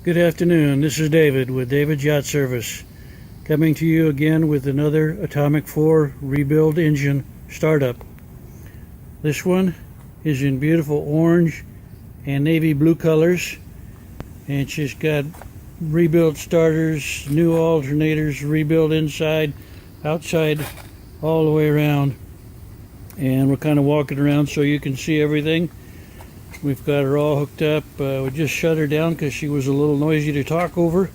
Good afternoon, this is David with David's Yacht Service, coming to you again with another Atomic 4 rebuild engine startup. This one is in beautiful orange and navy blue colors, and she's got rebuilt starters, new alternators, rebuilt inside, outside, all the way around. And we're kind of walking around so you can see everything. We've got her all hooked up. We just shut her down because she was a little noisy to talk over.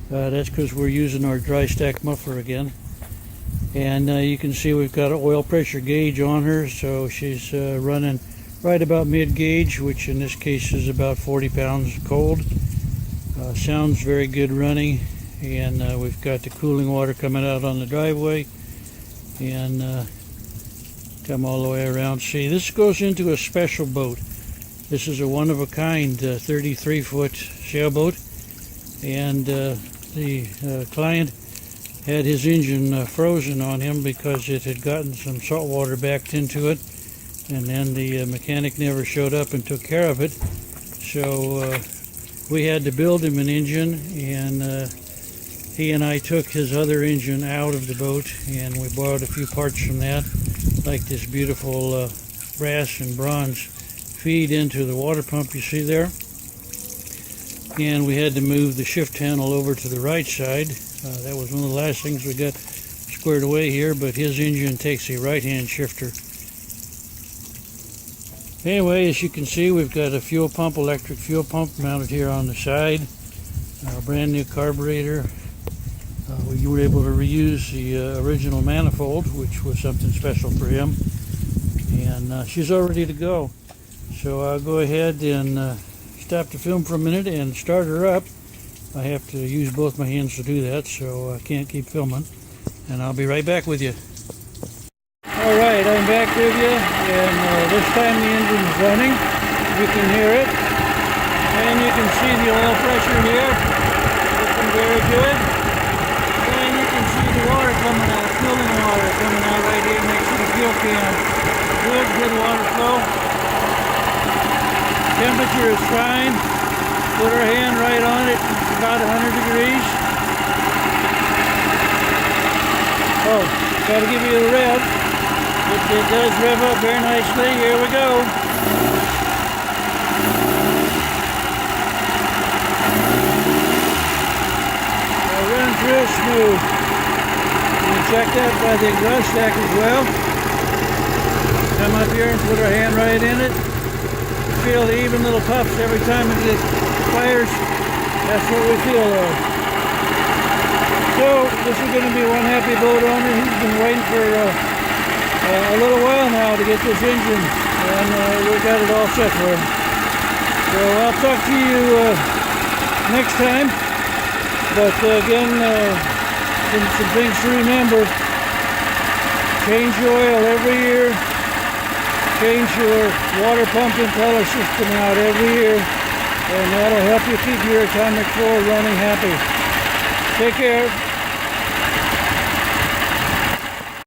That's because we're using our dry stack muffler again. And you can see we've got an oil pressure gauge on her, so she's running right about mid gauge, which in this case is about 40 pounds cold. Sounds very good running, and we've got the cooling water coming out on the driveway, and come all the way around. See, this goes into a special boat. This is a one-of-a-kind 33-foot sailboat, and the client had his engine frozen on him because it had gotten some salt water backed into it, and then the mechanic never showed up and took care of it. So we had to build him an engine, and he and I took his other engine out of the boat, and we borrowed a few parts from that, like this beautiful brass and bronze feed into the water pump you see there. And we had to move the shift handle over to the right side. That was one of the last things we got squared away here, but his engine takes a right-hand shifter. Anyway, as you can see, we've got a fuel pump, electric fuel pump mounted here on the side. A brand new carburetor. We were able to reuse the original manifold, which was something special for him. And she's all ready to go. So I'll go ahead and stop the film for a minute and start her up. I have to use both my hands to do that, so I can't keep filming. And I'll be right back with you. Alright, I'm back with you, and this time the engine's running. You can hear it. And you can see the oil pressure here. Looking very good. And you can see the water coming out, cooling water coming out right here next to the fuel can. Good water flow. Temperature is fine. Put our hand right on it. It's about 100 degrees. Oh, got to give you a rev. It does rev up very nicely. Here we go. It runs real smooth. You can check that by the exhaust stack as well. Come up here and put our hand right in it. Feel the even little puffs every time it fires. That's what we feel though. So this is going to be one happy boat owner. He's been waiting for a little while now to get this engine, and we got it all set for him. So I'll talk to you next time. But again, some things to remember. Change your oil every year. Change your water pump impeller system out every year, and that'll help you keep your Atomic 4 running happy. Take care.